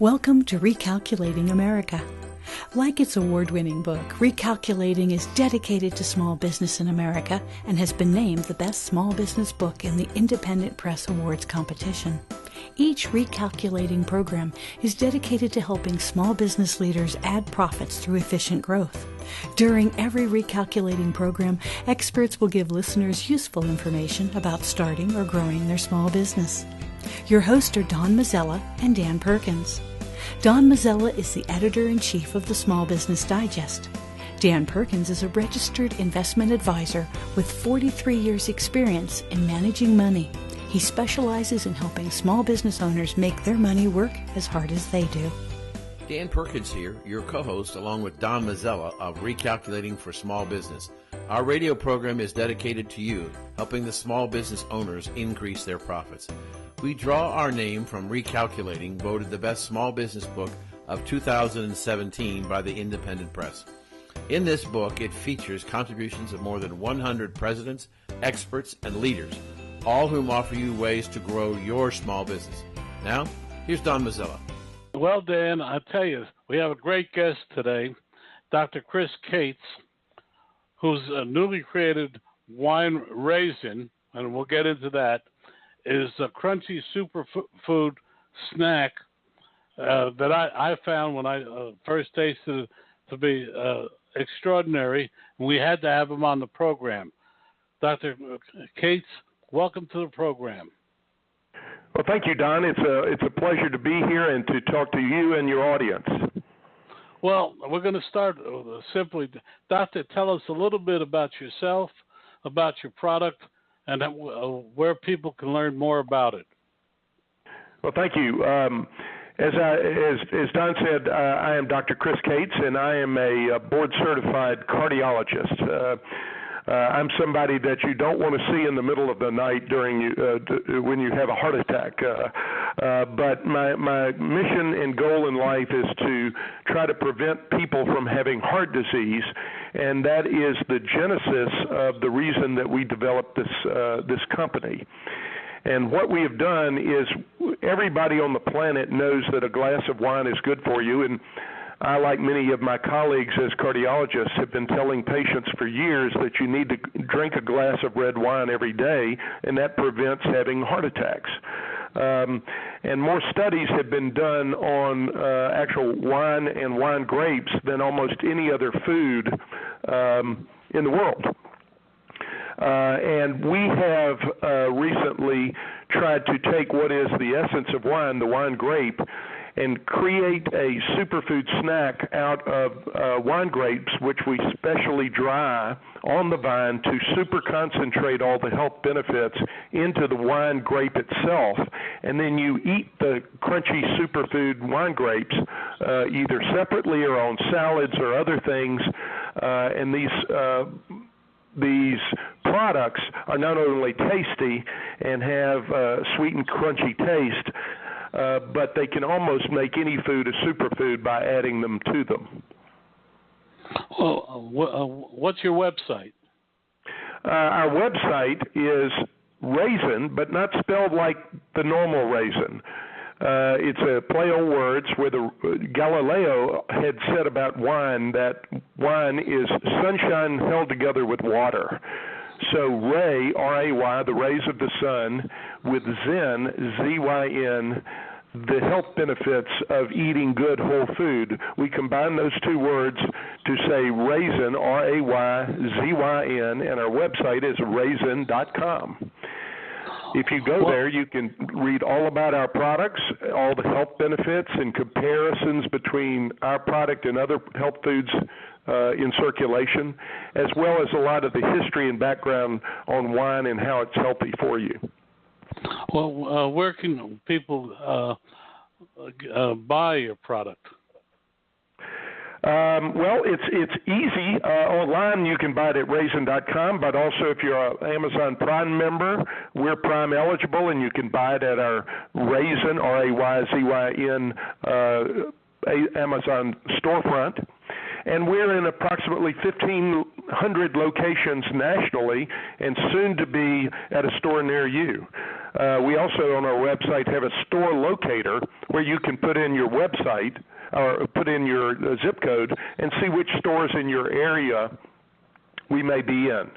Welcome to Recalculating America. Like its award-winning book, Recalculating is dedicated to small business in America and has been named the best small business book in the Independent Press Awards competition. Each Recalculating program is dedicated to helping small business leaders add profits through efficient growth. During every Recalculating program, experts will give listeners useful information about starting or growing their small business. Your hosts are Don Mazzella and Dan Perkins. Don Mazzella is the editor-in-chief of the Small Business Digest. Dan Perkins is a registered investment advisor with 43 years' experience in managing money. He specializes in helping small business owners make their money work as hard as they do. Dan Perkins here, your co-host, along with Don Mazzella of Recalculating for Small Business. Our radio program is dedicated to you, helping the small business owners increase their profits. We draw our name from Recalculating, voted the best small business book of 2017 by the Independent Press. In this book, it features contributions of more than 100 presidents, experts, and leaders, all whom offer you ways to grow your small business. Now, here's Don Mazzella. Well, Dan, I tell you, we have a great guest today, Dr. Chris Cates, whose newly created Wine RayZyn, and we'll get into that, is a crunchy superfood snack that I found when I first tasted it to be extraordinary, and we had to have him on the program. Dr. Cates, welcome to the program. Well, thank you, Don. It's a pleasure to be here and to talk to you and your audience. Well, we're going to start simply. Doctor, tell us a little bit about yourself, about your product, and where people can learn more about it. Well, thank you. As Don said, I am Dr. Chris Cates, and I am a board-certified cardiologist. I'm somebody that you don't want to see in the middle of the night when you have a heart attack. But my mission and goal in life is to try to prevent people from having heart disease, and that is the genesis of the reason that we developed this company. And what we have done is everybody on the planet knows that a glass of wine is good for you, and I, like many of my colleagues as cardiologists, have been telling patients for years that you need to drink a glass of red wine every day, and that prevents having heart attacks. And more studies have been done on actual wine and wine grapes than almost any other food in the world. And we have recently tried to take what is the essence of wine, the wine grape, and create a superfood snack out of wine grapes, which we specially dry on the vine to super concentrate all the health benefits into the wine grape itself. And then you eat the crunchy superfood wine grapes either separately or on salads or other things. And these products are not only tasty and have sweet and crunchy taste, but they can almost make any food a superfood by adding them to them. Well, what's your website? Our website is RayZyn, but not spelled like the normal raisin. It's a play on words where Galileo had said about wine that wine is sunshine held together with water. So Ray, R-A-Y, the rays of the sun, with Zyn, Z-Y-N, the health benefits of eating good whole food. We combine those two words to say RayZyn, R-A-Y-Z-Y-N, and our website is RayZyn.com. If you go there, you can read all about our products, all the health benefits and comparisons between our product and other health foods in circulation, as well as a lot of the history and background on wine and how it's healthy for you. Well, where can people buy your product? Well, it's easy. Online, you can buy it at RayZyn.com, but also if you're an Amazon Prime member, we're Prime eligible, and you can buy it at our RayZyn, R-A-Y-Z-Y-N, Amazon storefront. And we're in approximately 1,500 locations nationally and soon to be at a store near you. We also on our website have a store locator where you can put in your website or put in your zip code and see which stores in your area we may be in.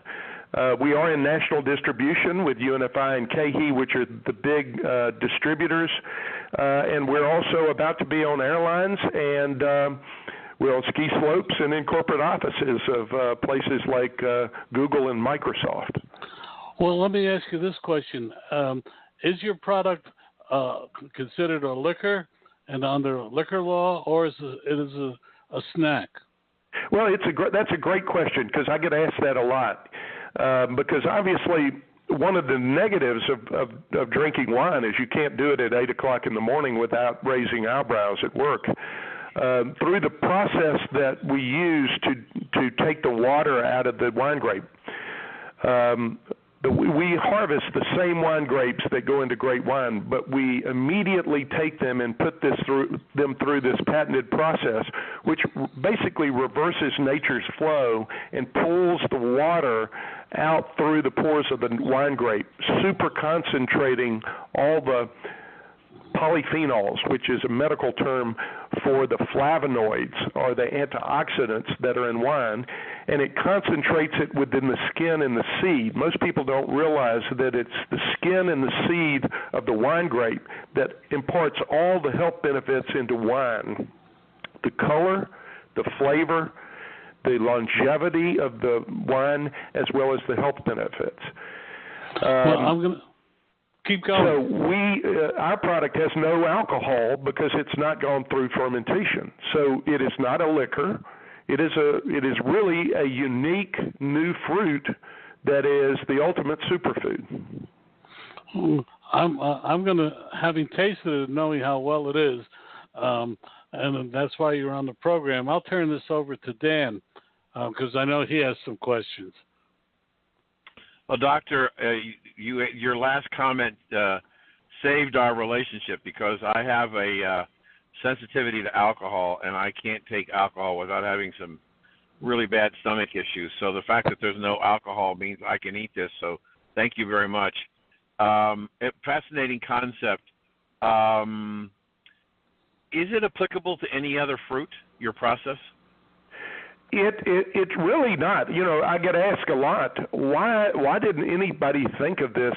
We are in national distribution with UNFI and KeHE, which are the big distributors, and we're also about to be on airlines, and we're on ski slopes and in corporate offices of places like Google and Microsoft. Well, let me ask you this question. Is your product considered a liquor and under liquor law, or is it a snack? Well, that's a great question because I get asked that a lot. Because obviously one of the negatives of drinking wine is you can't do it at 8 o'clock in the morning without raising eyebrows at work. Through the process that we use to take the water out of the wine grape, we harvest the same wine grapes that go into great wine, but we immediately take them and put them through this patented process, which basically reverses nature's flow and pulls the water out through the pores of the wine grape, super concentrating all the polyphenols, which is a medical term for the flavonoids or the antioxidants that are in wine, and it concentrates it within the skin and the seed. Most people don't realize that it's the skin and the seed of the wine grape that imparts all the health benefits into wine. The color, the flavor, the longevity of the wine, as well as the health benefits. Well, I'm going to keep going. So our product has no alcohol because it's not gone through fermentation. So it is not a liquor. It is really a unique new fruit that is the ultimate superfood. I'm going to, having tasted it, knowing how well it is, and that's why you're on the program. I'll turn this over to Dan because I know he has some questions. Well, Doctor, your last comment saved our relationship because I have a sensitivity to alcohol, and I can't take alcohol without having some really bad stomach issues. So the fact that there's no alcohol means I can eat this. So thank you very much. Fascinating concept. Is it applicable to any other fruit, your process? It's really not. You know, I get asked a lot, why didn't anybody think of this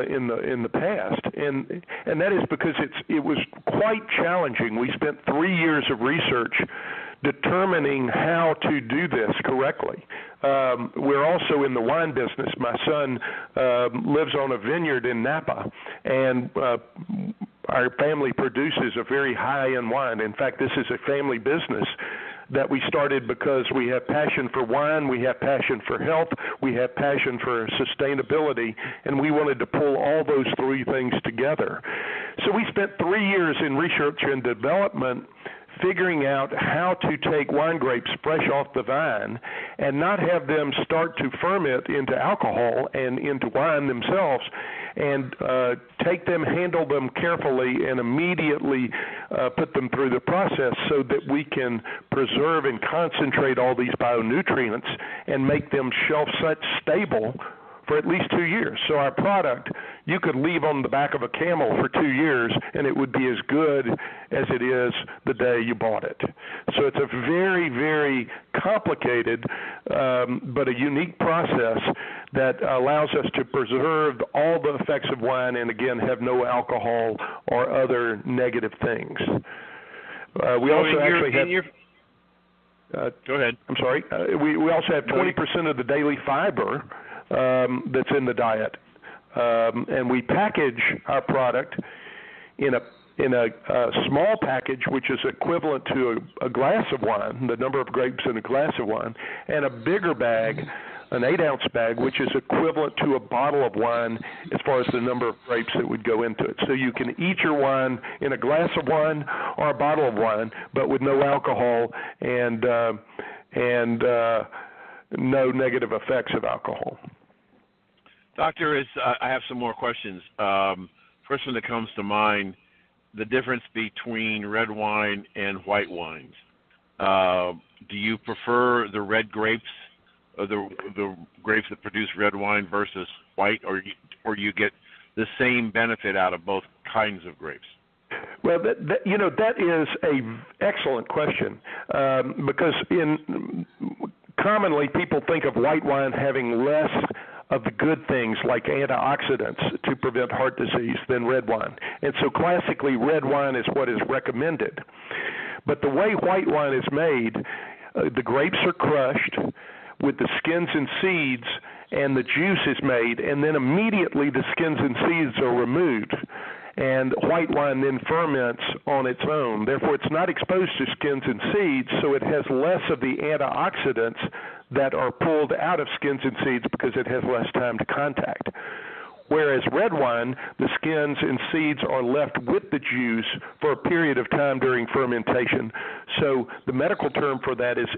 in the past? And that is because it was quite challenging. We spent 3 years of research determining how to do this correctly. We're also in the wine business. My son lives on a vineyard in Napa, and our family produces a very high-end wine. In fact, this is a family business that we started because we have passion for wine, we have passion for health, we have passion for sustainability, and we wanted to pull all those three things together. So we spent 3 years in research and development figuring out how to take wine grapes fresh off the vine and not have them start to ferment into alcohol and into wine themselves, and take them, handle them carefully, and immediately put them through the process so that we can preserve and concentrate all these bionutrients and make them shelf stable for at least 2 years. So our product, you could leave on the back of a camel for 2 years and it would be as good as it is the day you bought it. So it's a very, very complicated but a unique process that allows us to preserve all the effects of wine and, again, have no alcohol or other negative things. We also actually have... go ahead. I'm sorry. We also have 20% of the daily fiber that's in the diet, and we package our product in a small package, which is equivalent to a glass of wine, the number of grapes in a glass of wine, and a bigger bag, an 8-ounce bag, which is equivalent to a bottle of wine as far as the number of grapes that would go into it. So you can eat your wine in a glass of wine or a bottle of wine, but with no alcohol and no negative effects of alcohol. Doctor, I have some more questions. First one that comes to mind, the difference between red wine and white wines. Do you prefer the red grapes, or the grapes that produce red wine versus white, or you get the same benefit out of both kinds of grapes? Well, that is a excellent question, because commonly people think of white wine having less of the good things like antioxidants to prevent heart disease than red wine. And so classically, red wine is what is recommended. But the way white wine is made, the grapes are crushed with the skins and seeds, and the juice is made, and then immediately the skins and seeds are removed. And white wine then ferments on its own. Therefore, it's not exposed to skins and seeds, so it has less of the antioxidants that are pulled out of skins and seeds because it has less time to contact. Whereas red wine, the skins and seeds are left with the juice for a period of time during fermentation. So the medical term for that is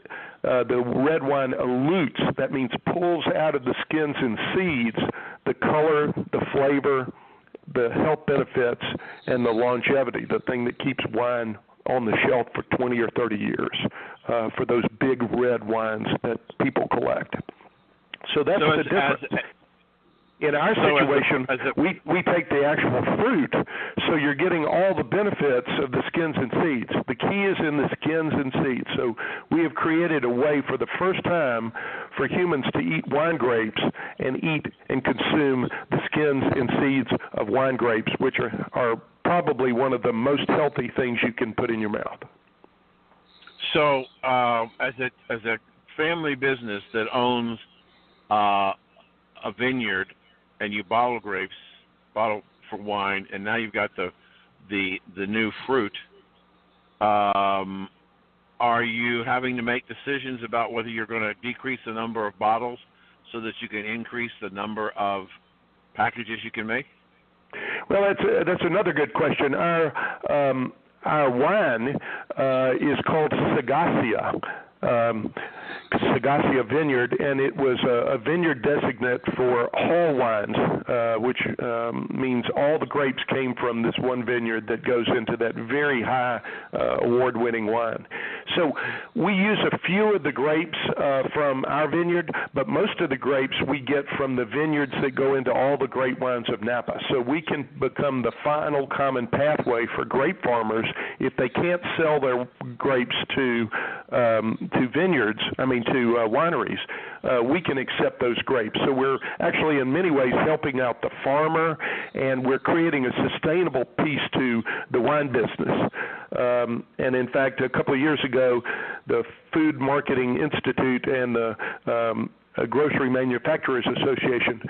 the red wine elutes. That means pulls out of the skins and seeds the color, the flavor, the health benefits, and the longevity, the thing that keeps wine on the shelf for 20 or 30 years for those big red wines that people collect. So that's the difference. In our situation, we take the actual fruit, so you're getting all the benefits of the skins and seeds. The key is in the skins and seeds. So we have created a way for the first time for humans to eat wine grapes and eat and consume the skins and seeds of wine grapes, which are probably one of the most healthy things you can put in your mouth. So as a family business that owns a vineyard, and you bottle for wine, and now you've got the new fruit, are you having to make decisions about whether you're going to decrease the number of bottles so that you can increase the number of packages you can make? Well, that's another good question. Our wine is called Sagacia. Sagacia Vineyard, and it was a vineyard designate for Hall wines, which means all the grapes came from this one vineyard that goes into that very high award-winning wine. So we use a few of the grapes from our vineyard, but most of the grapes we get from the vineyards that go into all the great wines of Napa. So we can become the final common pathway for grape farmers if they can't sell their grapes to wineries. We can accept those grapes. So we're actually in many ways helping out the farmer, and we're creating a sustainable piece to the wine business. And in fact, a couple of years ago, the Food Marketing Institute and the Grocery Manufacturers Association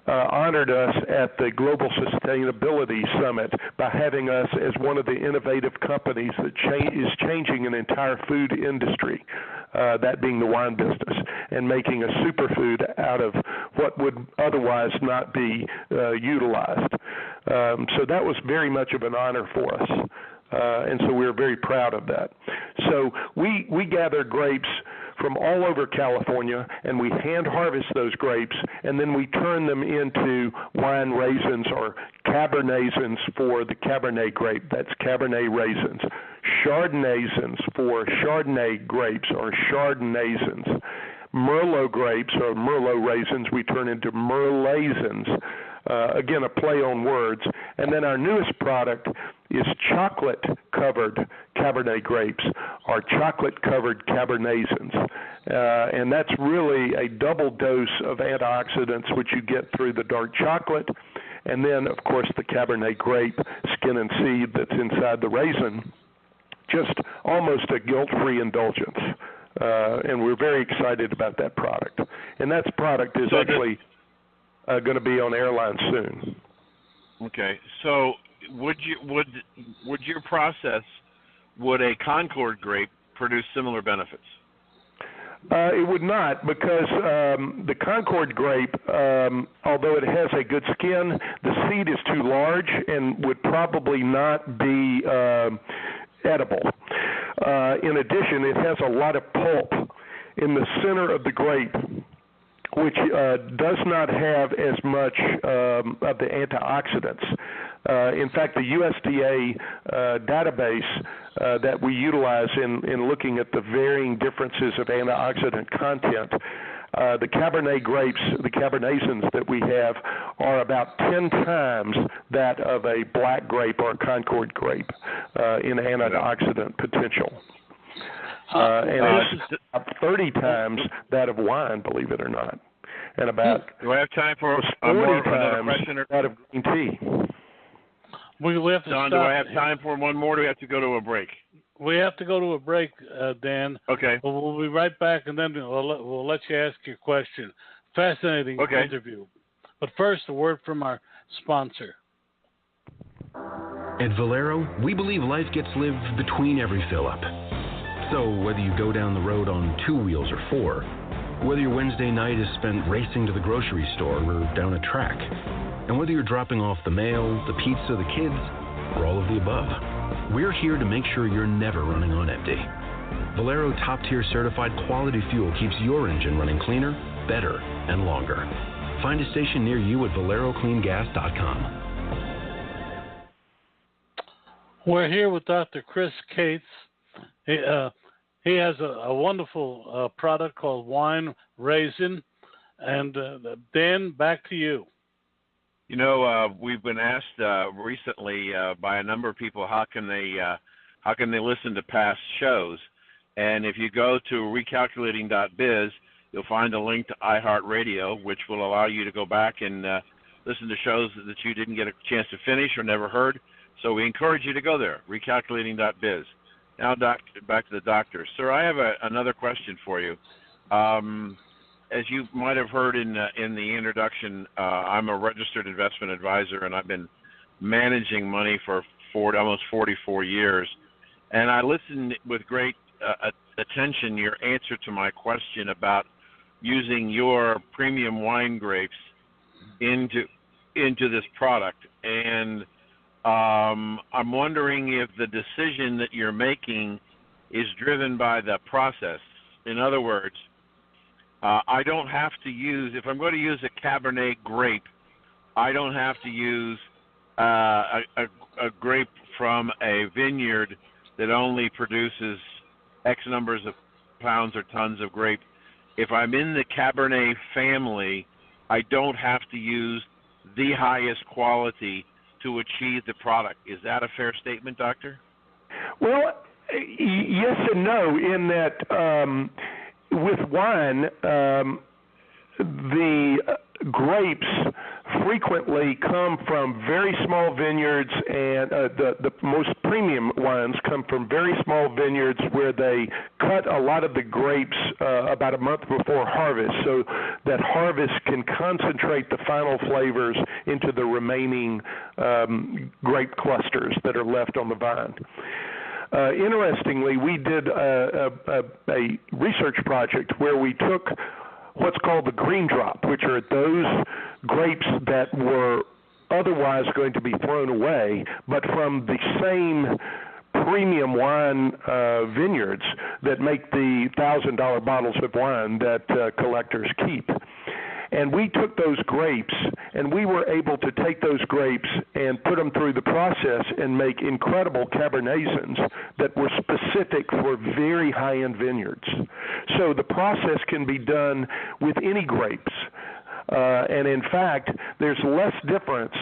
honored us at the Global Sustainability Summit by having us as one of the innovative companies that is changing an entire food industry, that being the wine business, and making a superfood out of what would otherwise not be utilized. So that was very much of an honor for us. And so we're very proud of that. So we gather grapes from all over California, and we hand harvest those grapes, and then we turn them into wine raisins or Cabernetzyns for the Cabernet grape. That's Cabernet raisins. Chardonnaysins for Chardonnay grapes or Chardonnaysins. Merlot grapes or Merlot raisins we turn into Merlaysins. Again, a play on words. And then our newest product is chocolate-covered Cabernet grapes, or chocolate-covered Cabernetzyns. And that's really a double dose of antioxidants, which you get through the dark chocolate, and then, of course, the Cabernet grape, skin and seed that's inside the raisin. Just almost a guilt-free indulgence. And we're very excited about that product. And that product is actually going to be on airlines soon. Okay, so would your process, would a Concord grape produce similar benefits? It would not, because the Concord grape, although it has a good skin, the seed is too large and would probably not be edible. In addition, it has a lot of pulp in the center of the grape, which does not have as much of the antioxidants. In fact, the USDA database that we utilize in looking at the varying differences of antioxidant content, The Cabernet grapes, the Cabernetzyns that we have, are about 10 times that of a black grape or a Concord grape in antioxidant potential. And it's about 30 times that of wine, believe it or not. And about do I have time for 40 another times question? that of green tea. We have to Don, stop. do I have time for one more? Or do we have to go to a break? We have to go to a break, Dan. Okay. But we'll be right back, and then we'll let you ask your question. Fascinating interview. But first, a word from our sponsor. At Valero, we believe life gets lived between every fill-up. So whether you go down the road on 2 wheels or 4, whether your Wednesday night is spent racing to the grocery store or down a track, and whether you're dropping off the mail, the pizza, the kids, or all of the above, we're here to make sure you're never running on empty. Valero top-tier certified quality fuel keeps your engine running cleaner, better, and longer. Find a station near you at ValeroCleanGas.com. We're here with Dr. Chris Cates. He has a wonderful product called Wine RayZyn. And Dan, back to you. You know, we've been asked recently by a number of people how can they listen to past shows, and if you go to recalculating.biz, you'll find a link to iHeartRadio, which will allow you to go back and listen to shows that you didn't get a chance to finish or never heard. So we encourage you to go there, recalculating.biz. Now, back to the doctor. Sir, I have another question for you. As you might have heard in the introduction, I'm a registered investment advisor, and I've been managing money for almost 44 years. And I listened with great attention your answer to my question about using your premium wine grapes into this product. And I'm wondering if the decision that you're making is driven by the process. In other words, I don't have to use, if I'm going to use a Cabernet grape, I don't have to use a grape from a vineyard that only produces X numbers of pounds or tons of grape. If I'm in the Cabernet family, I don't have to use the highest quality to achieve the product. Is that a fair statement, Doctor? Well, yes and no, in that with wine, the grapes frequently come from very small vineyards, and the most premium wines come from very small vineyards where they cut a lot of the grapes about a month before harvest, so that harvest can concentrate the final flavors into the remaining grape clusters that are left on the vine. Interestingly, we did a research project where we took what's called the green drop, which are those grapes that were otherwise going to be thrown away, but from the same premium wine vineyards that make the $1,000 bottles of wine that collectors keep. And we took those grapes, and we were able to take those grapes and put them through the process and make incredible Cabernetzyns that were specific for very high-end vineyards. So the process can be done with any grapes. And in fact, there's less difference,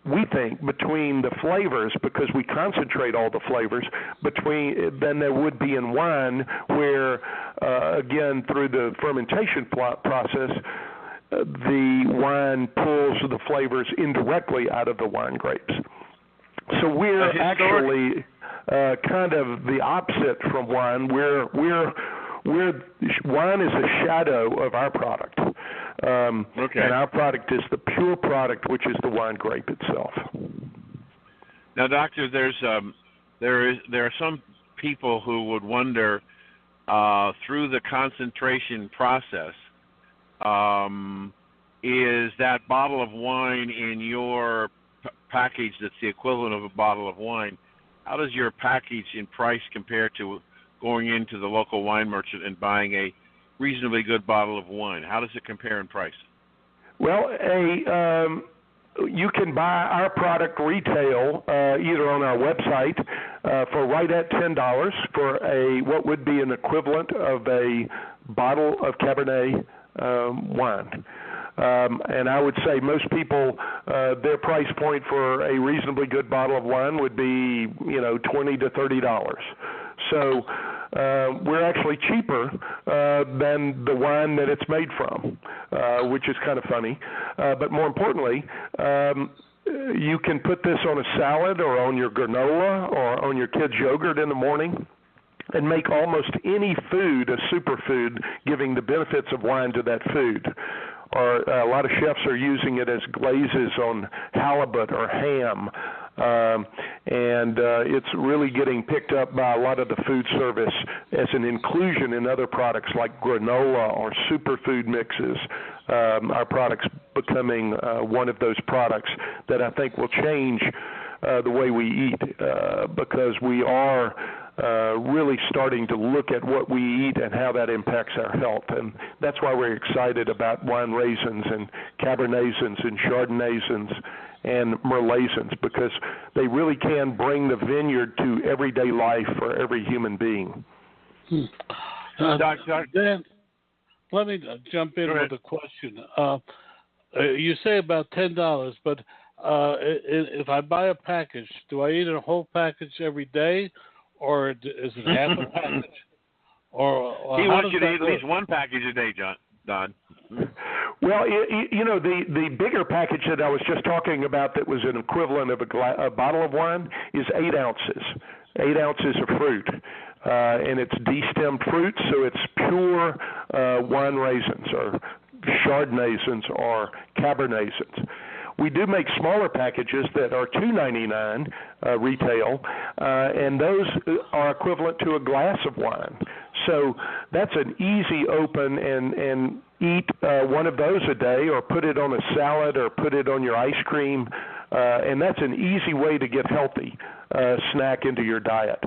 we think, between the flavors, because we concentrate all the flavors, than there would be in wine, where, again, through the fermentation process, the wine pulls the flavors indirectly out of the wine grapes. So we're actually kind of the opposite from wine. Wine is a shadow of our product. And our product is the pure product, which is the wine grape itself. Now, Doctor, there are some people who would wonder through the concentration process, is that bottle of wine in your package that's the equivalent of a bottle of wine? How does your package in price compare to going into the local wine merchant and buying a reasonably good bottle of wine? How does it compare in price? Well, you can buy our product retail either on our website for right at $10 for what would be an equivalent of a bottle of Cabernet wine. And I would say most people, their price point for a reasonably good bottle of wine would be, $20 to $30. So we're actually cheaper than the wine that it's made from, which is kind of funny. But more importantly, you can put this on a salad or on your granola or on your kid's yogurt in the morning and make almost any food a superfood, giving the benefits of wine to that food. Or a lot of chefs are using it as glazes on halibut or ham. And it's really getting picked up by a lot of the food service as an inclusion in other products like granola or superfood mixes. Our products becoming one of those products that I think will change the way we eat because we are really starting to look at what we eat and how that impacts our health. And that's why we're excited about Wine RayZyns and Cabernetzyns and Chardonnayzyns and Merlotzyns, because they really can bring the vineyard to everyday life for every human being. Dan, let me jump in with a question. You say about $10, but if I buy a package, do I eat a whole package every day, or is it half a package? Or he wants you to eat at least one package a day, Don. Well, the bigger package that I was just talking about that was an equivalent of a bottle of wine is 8 ounces. 8 ounces of fruit. And it's destemmed fruit, so it's pure Wine RayZyns or Chardonnayzyns or Cabernetzyns. We do make smaller packages that are $2.99 retail, and those are equivalent to a glass of wine. So that's an easy open and eat one of those a day, or put it on a salad, or put it on your ice cream, and that's an easy way to get healthy snack into your diet.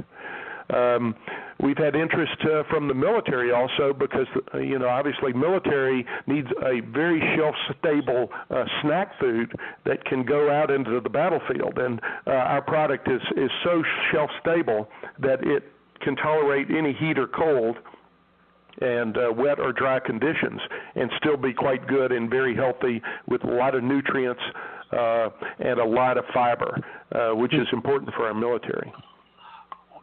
We've had interest from the military also because, obviously military needs a very shelf-stable snack food that can go out into the battlefield. And our product is so shelf-stable that it can tolerate any heat or cold and wet or dry conditions and still be quite good and very healthy with a lot of nutrients and a lot of fiber, which is important for our military.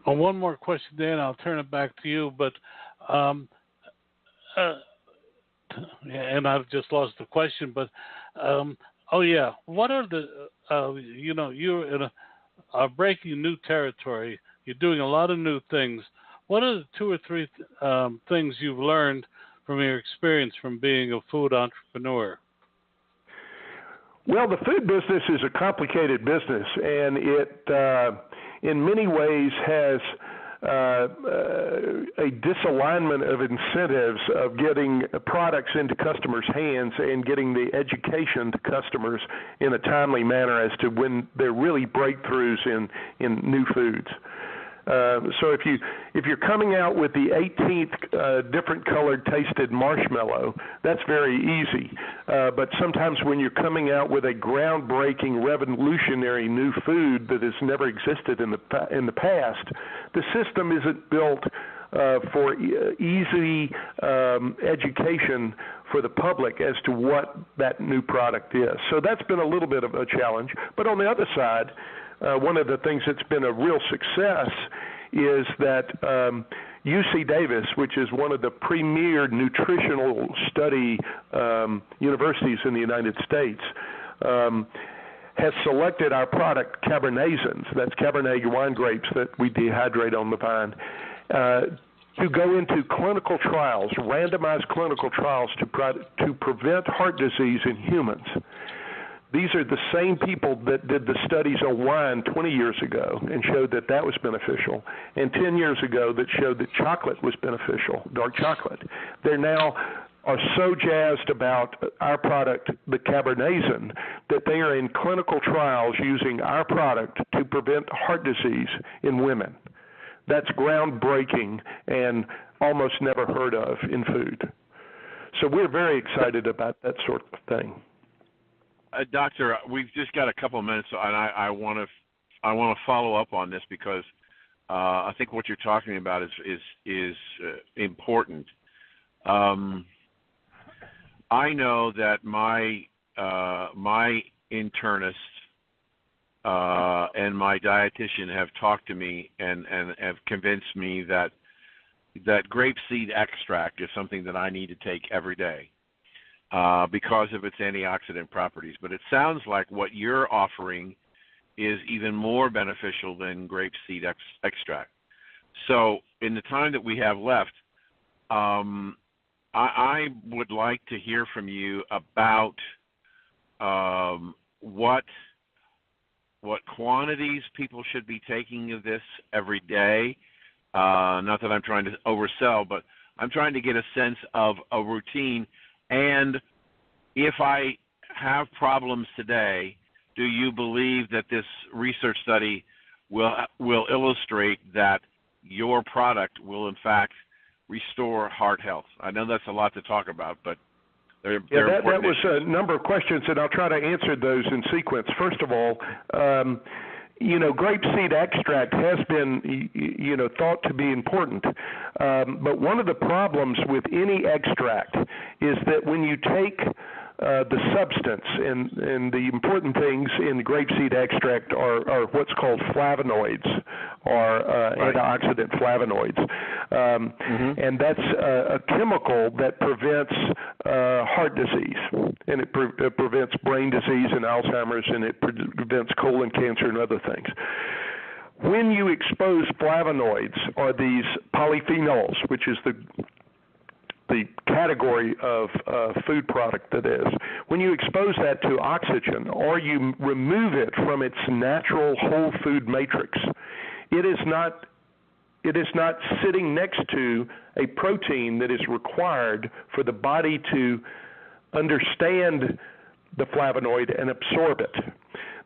One more question, Dan. I'll turn it back to you. But, and I've just lost the question. But, what are the? You're breaking new territory. You're doing a lot of new things. What are the 2 or 3 things you've learned from your experience from being a food entrepreneur? Well, the food business is a complicated business, and it in many ways has a disalignment of incentives of getting products into customers' hands and getting the education to customers in a timely manner as to when they're really breakthroughs in new foods. So if you're coming out with the 18th different colored tasted marshmallow, that's very easy. But sometimes when you're coming out with a groundbreaking, revolutionary new food that has never existed in the past, the system isn't built for easy education for the public as to what that new product is. So that's been a little bit of a challenge. But on the other side, one of the things that's been a real success is that UC Davis, which is one of the premier nutritional study universities in the United States, has selected our product, Cabernetzyns, that's Cabernet wine grapes that we dehydrate on the vine, to go into clinical trials, randomized clinical trials to prevent heart disease in humans. These are the same people that did the studies on wine 20 years ago and showed that that was beneficial, and 10 years ago that showed that chocolate was beneficial, dark chocolate. They now are so jazzed about our product, the Cabernetzyns, that they are in clinical trials using our product to prevent heart disease in women. That's groundbreaking and almost never heard of in food. So we're very excited about that sort of thing. Doctor, we've just got a couple of minutes, and I want to follow up on this because I think what you're talking about is important. I know that my internist and my dietitian have talked to me and have convinced me that grapeseed extract is something that I need to take every day because of its antioxidant properties. But it sounds like what you're offering is even more beneficial than grapeseed extract. So in the time that we have left, I would like to hear from you about what quantities people should be taking of this every day. Not that I'm trying to oversell, but I'm trying to get a sense of a routine. And if I have problems today, do you believe that this research study will illustrate that your product will in fact restore heart health? I know that's a lot to talk about, but they're that was a number of questions, and I'll try to answer those in sequence. First of all, grapeseed extract has been, thought to be important. But one of the problems with any extract is that when you take the substance, and the important things in grapeseed extract are what's called flavonoids, or antioxidant flavonoids. And that's a chemical that prevents heart disease, and it prevents brain disease and Alzheimer's, and it prevents colon cancer and other things. When you expose flavonoids, or these polyphenols, which is the category of food product that is, when you expose that to oxygen, or you remove it from its natural whole food matrix, it is not sitting next to a protein that is required for the body to understand the flavonoid and absorb it.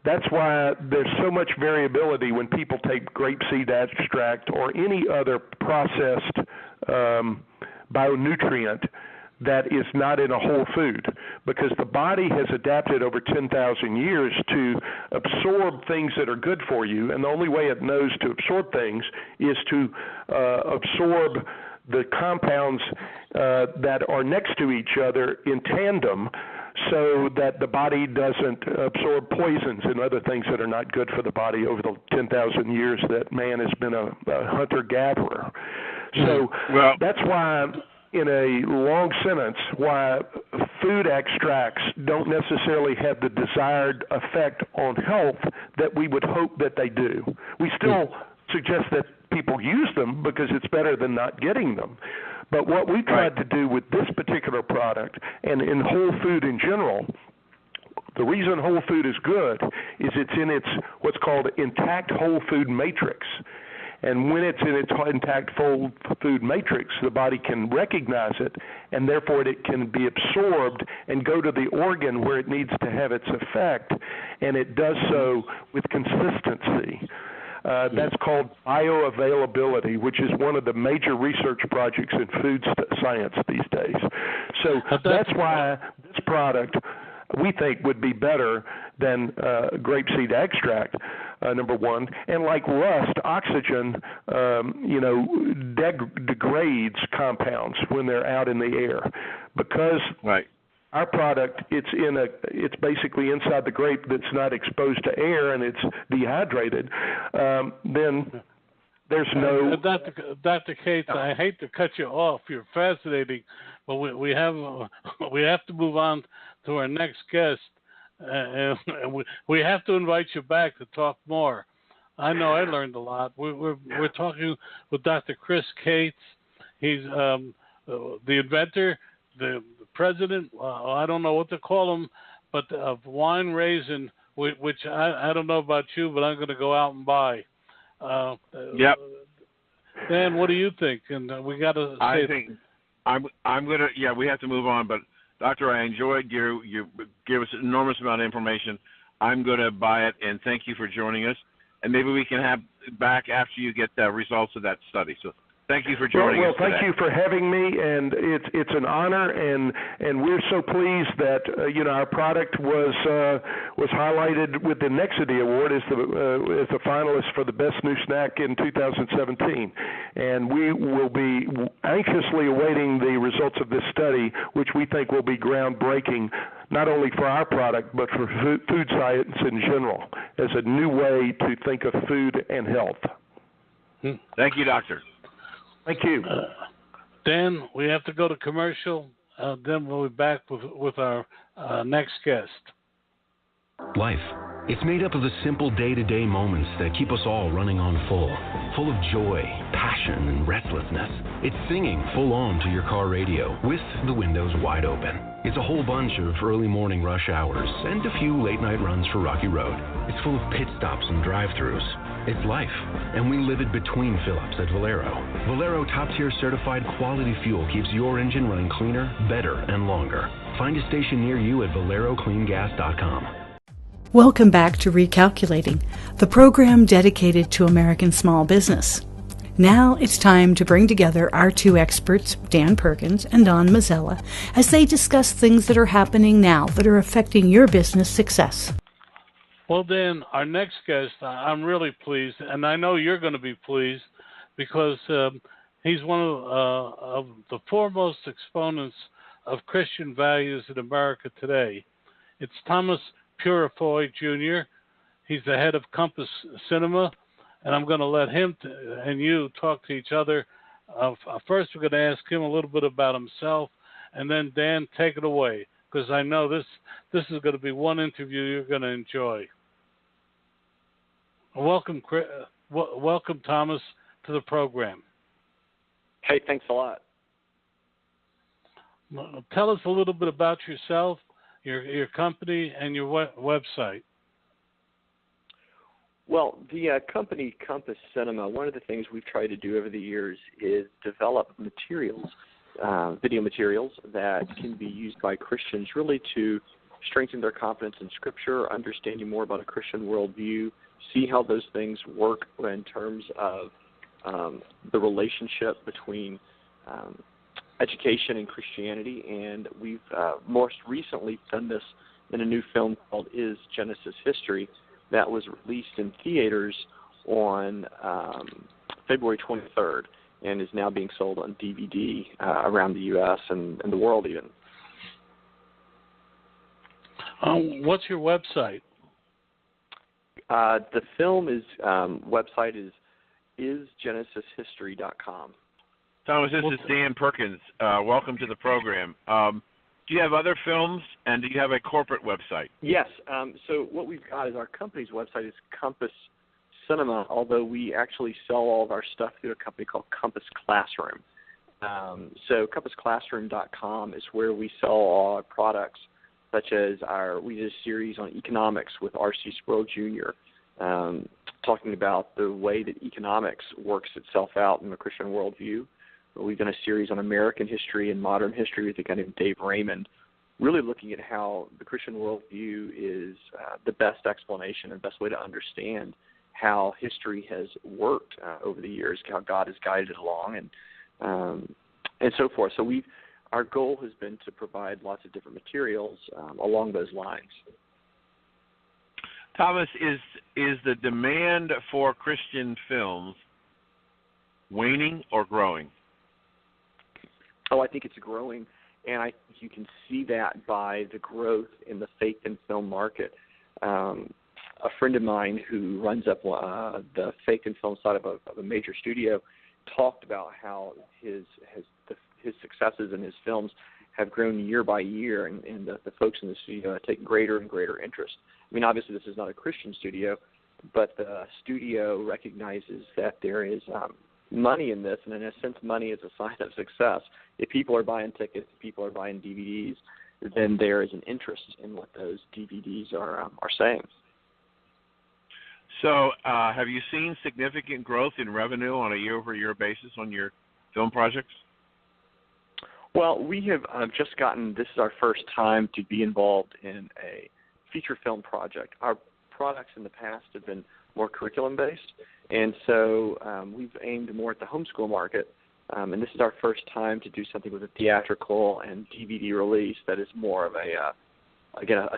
That's why there's so much variability when people take grapeseed extract or any other processed bionutrient that is not in a whole food, because the body has adapted over 10,000 years to absorb things that are good for you, and the only way it knows to absorb things is to absorb the compounds that are next to each other in tandem, so that the body doesn't absorb poisons and other things that are not good for the body over the 10,000 years that man has been a hunter-gatherer. So that's why, in a long sentence, why food extracts don't necessarily have the desired effect on health that we would hope that they do. We still suggest that people use them because it's better than not getting them. But what we tried to do with this particular product, and in whole food in general, the reason whole food is good is it's in its what's called intact whole food matrix. And when it's in its intact whole food matrix, the body can recognize it, and therefore it can be absorbed and go to the organ where it needs to have its effect, and it does so with consistency. That's called bioavailability, which is one of the major research projects in food science these days. So that's why this product, we think, would be better than grapeseed extract, number one. And like rust, oxygen, degrades compounds when they're out in the air. Because our product, it's basically inside the grape that's not exposed to air, and it's dehydrated. Then there's no. Dr. Cates, I hate to cut you off. You're fascinating, but we have to move on to our next guest, and we have to invite you back to talk more. I know I learned a lot. We're talking with Dr. Chris Cates. He's the inventor, the president. I don't know what to call him, but of Wine RayZyn, which I don't know about you, but I'm going to go out and buy. Dan, what do you think? And we got to. I think I'm going to. Yeah, we have to move on, but. Doctor, I enjoyed you gave us an enormous amount of information. I'm going to buy it, and thank you for joining us. And maybe we can have back after you get the results of that study. So Thank you for joining us today. Thank you for having me, and it's an honor, and we're so pleased that our product was highlighted with the Nexity Award as the finalist for the best new snack in 2017, and we will be anxiously awaiting the results of this study, which we think will be groundbreaking, not only for our product but for food science in general, as a new way to think of food and health. Thank you, Doctor. Thank you. Dan, we have to go to commercial. Then we'll be back with our next guest. Life. It's made up of the simple day-to-day moments that keep us all running on full of joy, passion, and restlessness. It's singing full on to your car radio with the windows wide open. It's a whole bunch of early morning rush hours and a few late-night runs for Rocky Road. It's full of pit stops and drive-thrus. It's life, and we live it between fill-ups at Valero. Valero top-tier certified quality fuel keeps your engine running cleaner, better, and longer. Find a station near you at valerocleangas.com. Welcome back to Recalculating, the program dedicated to American small business. Now it's time to bring together our two experts, Dan Perkins and Don Mazzella, as they discuss things that are happening now that are affecting your business success. Well, Dan, our next guest, I'm really pleased, and I know you're going to be pleased, because he's one of the foremost exponents of Christian values in America today. It's Thomas Purifoy, Jr. He's the head of Compass Cinema, and I'm going to let him and you talk to each other. First, we're going to ask him a little bit about himself, and then Dan, take it away, because I know this is going to be one interview you're going to enjoy. Welcome, Thomas, to the program. Hey, thanks a lot. Tell us a little bit about yourself, your company, and your website. Well, the company Compass Cinema, one of the things we've tried to do over the years is develop materials, video materials that can be used by Christians really to strengthen their confidence in Scripture, understanding more about a Christian worldview, see how those things work in terms of the relationship between education and Christianity. And we've most recently done this in a new film called Is Genesis History that was released in theaters on February 23rd and is now being sold on DVD around the U.S. and the world even. What's your website? The film website is isgenesishistory.com. Thomas, this is Dan Perkins. Welcome to the program. Do you have other films, and do you have a corporate website? Yes. So what we've got is our company's website is Compass Cinema, although we actually sell all of our stuff through a company called Compass Classroom. So compassclassroom.com is where we sell all our products, such as we did a series on economics with R.C. Sproul Jr., talking about the way that economics works itself out in the Christian worldview. We've done a series on American history and modern history with a guy named Dave Raymond, really looking at how the Christian worldview is the best explanation and best way to understand how history has worked over the years, how God has guided it along, and so forth. So our goal has been to provide lots of different materials along those lines. Thomas, is the demand for Christian films waning or growing? Oh, I think it's growing, and I think you can see that by the growth in the faith and film market. A friend of mine who runs up the faith and film side of a major studio talked about how his successes in his films have grown year by year, and the folks in the studio have taken greater and greater interest. I mean, obviously this is not a Christian studio, but the studio recognizes that there is money in this, and in a sense money is a sign of success. If people are buying tickets, if people are buying DVDs, then there is an interest in what those DVDs are saying. So have you seen significant growth in revenue on a year-over-year basis on your film projects? Well, we have just this is our first time to be involved in a feature film project. Our products in the past have been more curriculum-based. And so we've aimed more at the homeschool market. And this is our first time to do something with a theatrical and DVD release that is more of a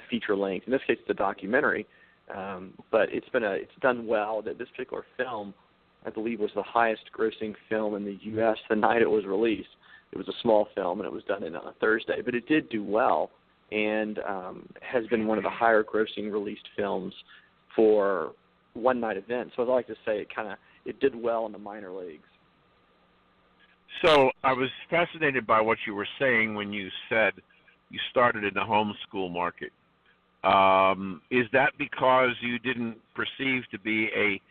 feature length. In this case, it's a documentary, but it's done well. That this particular film, I believe, was the highest grossing film in the U.S. the night it was released. It was a small film, and it was done on a Thursday, but it did do well, and has been one of the higher grossing released films for one night event. So I'd like to say it did well in the minor leagues. So I was fascinated by what you were saying when you said you started in the homeschool market. Is that because you didn't perceive to be a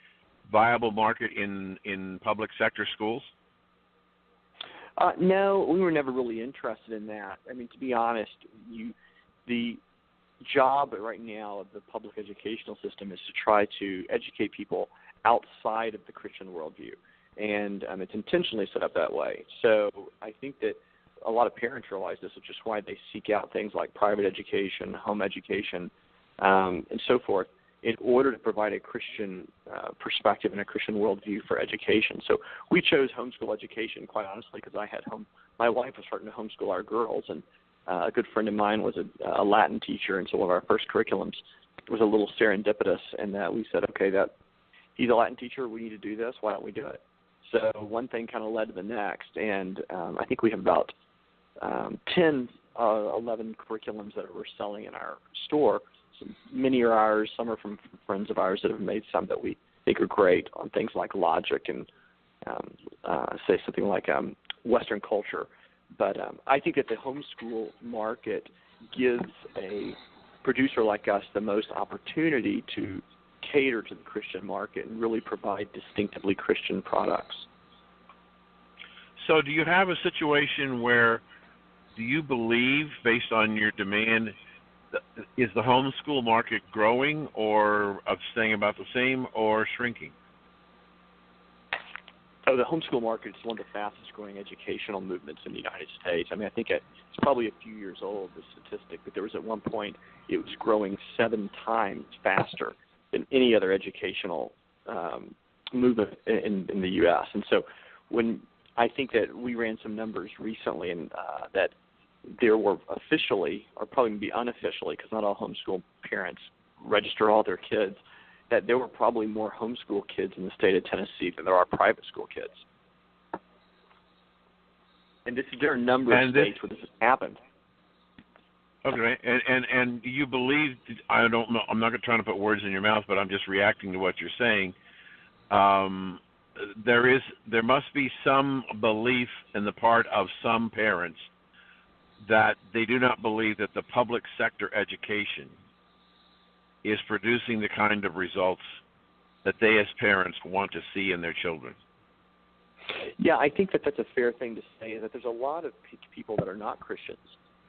viable market in public sector schools? No, we were never really interested in that. I mean, to be honest, the job right now of the public educational system is to try to educate people outside of the Christian worldview, and it's intentionally set up that way. So I think that a lot of parents realize this, which is why they seek out things like private education, home education, and so forth, in order to provide a Christian perspective and a Christian worldview for education. So we chose homeschool education, quite honestly, because my wife was starting to homeschool our girls, and a good friend of mine was a Latin teacher, and so one of our first curriculums was a little serendipitous in that we said, okay, that he's a Latin teacher, we need to do this, why don't we do it? So one thing kind of led to the next, and I think we have about 10, 11 curriculums that we're selling in our store. Many are ours, some are from friends of ours that have made some that we think are great on things like logic and say something like Western culture. But I think that the homeschool market gives a producer like us the most opportunity to cater to the Christian market and really provide distinctively Christian products. So do you have a situation where, do you believe, based on your demand, is the homeschool market growing or staying about the same or shrinking? Oh, the homeschool market is one of the fastest growing educational movements in the United States. I mean, I think it's probably a few years old, the statistic, but there was at one point it was growing 7 times faster than any other educational movement in the U.S. And so when I think that we ran some numbers recently and that there were officially, or probably be unofficially, because not all homeschool parents register all their kids, that there were probably more homeschool kids in the state of Tennessee than there are private school kids. And there are a number of states where this has happened. Okay, and you believe, I don't know, I'm not trying to put words in your mouth, but I'm just reacting to what you're saying. There must be some belief in the part of some parents that they do not believe that the public sector education is producing the kind of results that they as parents want to see in their children. Yeah, I think that that's a fair thing to say, that there's a lot of people that are not Christians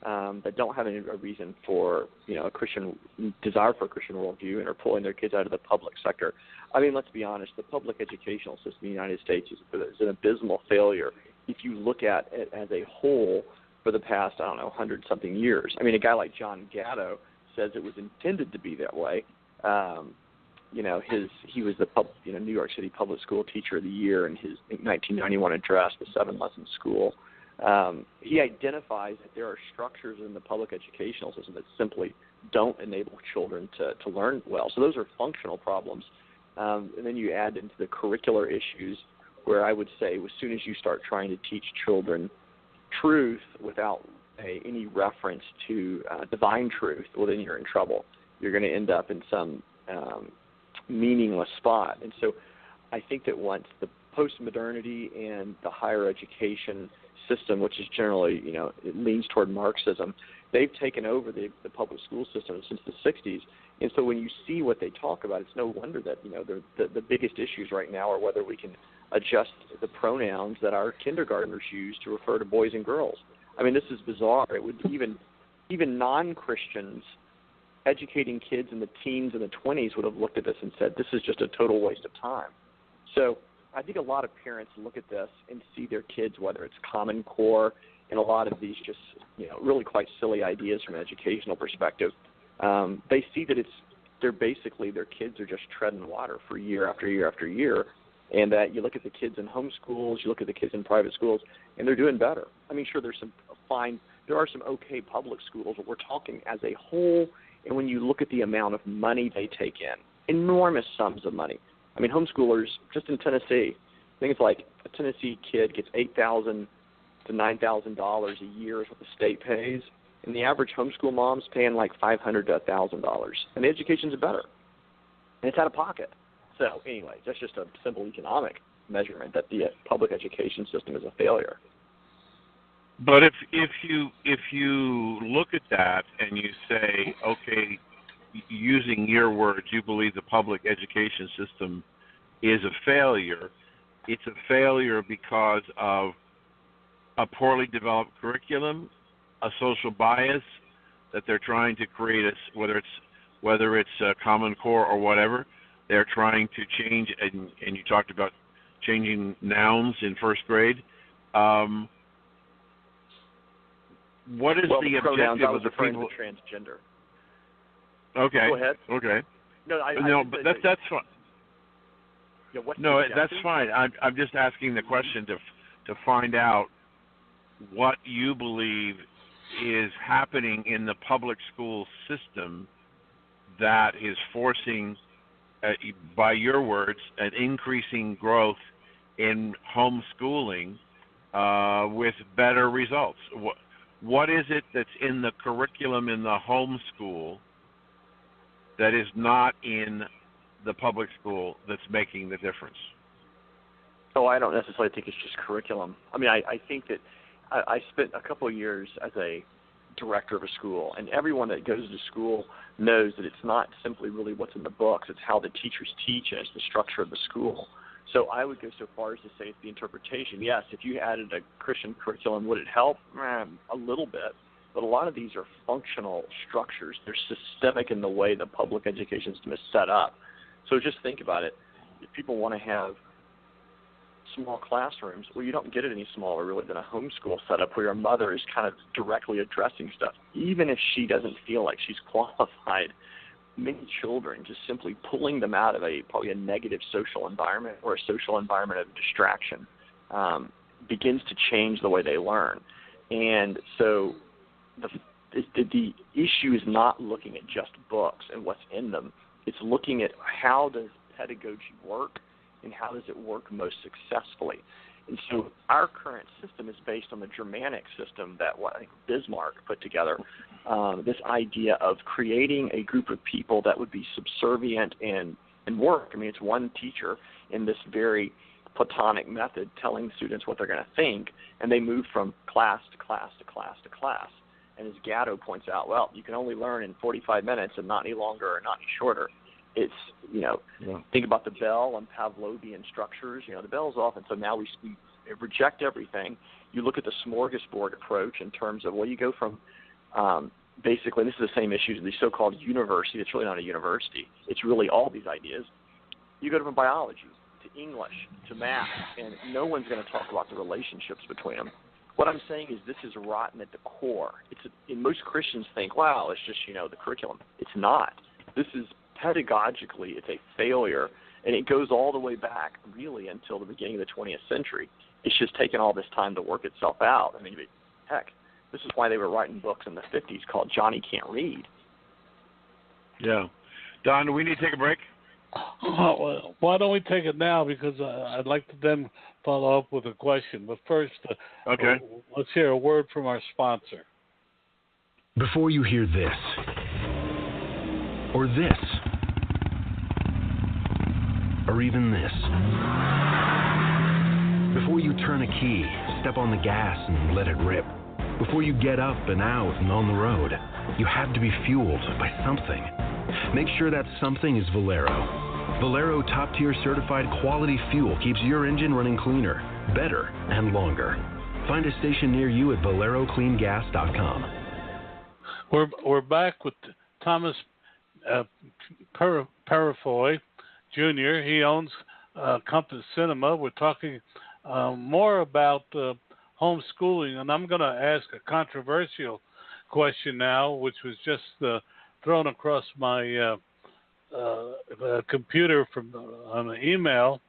that don't have a reason for, a Christian desire for a Christian worldview and are pulling their kids out of the public sector. I mean, let's be honest, the public educational system in the United States is an abysmal failure if you look at it as a whole for the past, 100-something years. I mean, a guy like John Gatto says it was intended to be that way. He was the New York City Public School Teacher of the Year in his 1991 address, the 7-lesson school. He identifies that there are structures in the public educational system that simply don't enable children to learn well. So those are functional problems. And then you add into the curricular issues, where I would say as soon as you start trying to teach children truth without any reference to divine truth, well, then you're in trouble. You're going to end up in some meaningless spot. And so I think that once the postmodernity and the higher education system, which is generally, it leans toward Marxism, they've taken over the public school system since the 60s. And so when you see what they talk about, it's no wonder that, the biggest issues right now are whether we can adjust the pronouns that our kindergartners use to refer to boys and girls. I mean, this is bizarre. It would even non-Christians educating kids in the teens and the 20s would have looked at this and said, this is just a total waste of time. So I think a lot of parents look at this and see their kids, whether it's Common Core and a lot of these just, really quite silly ideas from an educational perspective. They see that their kids are just treading water for year after year after year. And that you look at the kids in home schools, you look at the kids in private schools, and they're doing better. I mean, sure, there are some okay public schools, but we're talking as a whole. And when you look at the amount of money they take in, enormous sums of money. I mean, homeschoolers, just in Tennessee, things like a Tennessee kid gets $8,000 to $9,000 a year is what the state pays, and the average homeschool mom's paying like $500 to $1,000, and the education's better, and it's out of pocket. So, anyway, that's just a simple economic measurement that the public education system is a failure. But if you look at that and you say, okay, using your words, you believe the public education system is a failure. It's a failure because of a poorly developed curriculum, a social bias that they're trying to create, whether it's a Common Core or whatever. They're trying to change, and you talked about changing nouns in first grade. What is the objective of the people? To transgender. Okay. Go ahead. Okay. No, but that's fine. Yeah, that's fine. I'm just asking the question to find out what you believe is happening in the public school system that is forcing, by your words, an increasing growth in homeschooling with better results. What is it that's in the curriculum in the homeschool that is not in the public school that's making the difference? Oh, I don't necessarily think it's just curriculum. I mean, I think that I spent a couple of years as a director of a school, and everyone that goes to school knows that it's not simply really what's in the books, it's how the teachers teach and it's the structure of the school. So I would go so far as to say it's the interpretation. Yes, if you added a Christian curriculum, would it help? A little bit. But a lot of these are functional structures. They're systemic in the way the public education system is set up. So just think about it. If people want to have small classrooms, well, you don't get it any smaller really than a homeschool setup where your mother is kind of directly addressing stuff. Even if she doesn't feel like she's qualified, many children, just simply pulling them out of probably a negative social environment or a social environment of distraction begins to change the way they learn. And so the issue is not looking at just books and what's in them. It's looking at how does pedagogy work and how does it work most successfully. And so our current system is based on the Germanic system that I think Bismarck put together, this idea of creating a group of people that would be subservient and work. I mean, it's one teacher in this very Platonic method telling students what they're going to think, and they move from class to class to class to class. And as Gatto points out, well, you can only learn in 45 minutes and not any longer or not any shorter. It's, think about the bell and Pavlovian structures. The bell's off, and so now we reject everything. You look at the smorgasbord approach in terms of, you go from basically, this is the same issue, the so-called university. It's really not a university. It's really all these ideas. You go from biology to English to math, and no one's going to talk about the relationships between them. What I'm saying is this is rotten at the core. And most Christians think, wow, it's just, the curriculum. It's not. This is pedagogically, it's a failure, and it goes all the way back really until the beginning of the 20th century. It's just taken all this time to work itself out. I mean, heck, this is why they were writing books in the 50s called Johnny Can't Read. Yeah. Don, do we need to take a break? Well, why don't we take it now? Because I'd like to then follow up with a question. But first, okay. Let's hear a word from our sponsor. Before you hear this, or this, or even this, before you turn a key, step on the gas and let it rip, before you get up and out and on the road, you have to be fueled by something. Make sure that something is Valero. Valero top-tier certified quality fuel keeps your engine running cleaner, better, and longer. Find a station near you at ValeroCleanGas.com. We're back with Thomas Purifoy Jr. He owns Compass Cinema. We're talking more about homeschooling, and I'm going to ask a controversial question now, which was just thrown across my a computer from on an email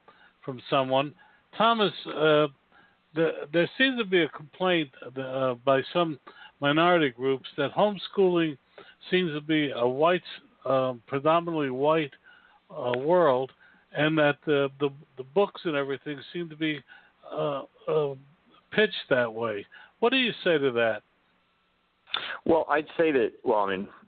from someone. Thomas, there seems to be a complaint by some minority groups that homeschooling seems to be a white, predominantly white world, and that the books and everything seem to be pitched that way. What do you say to that? Well, I'd say that,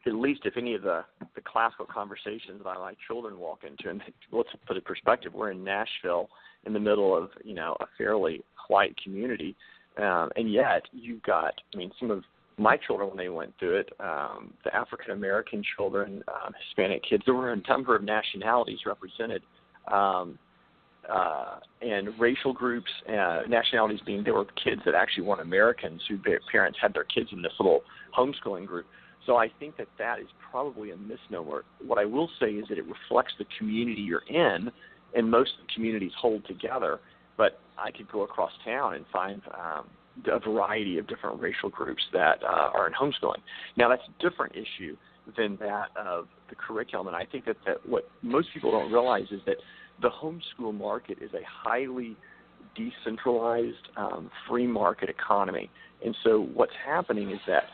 at least if any of the classical conversations that my children walk into, and let's put it in perspective, we're in Nashville in the middle of, a fairly white community, and yet you've got, some of my children, when they went through it, the African-American children, Hispanic kids, there were a number of nationalities represented, and racial groups, nationalities being there were kids that actually weren't Americans whose parents had their kids in this little homeschooling group. So I think that is probably a misnomer. What I will say is that it reflects the community you're in, and most of the communities hold together. But I could go across town and find a variety of different racial groups that are in homeschooling. Now, that's a different issue than that of the curriculum, and I think that what most people don't realize is that the homeschool market is a highly decentralized, free market economy. And so what's happening is that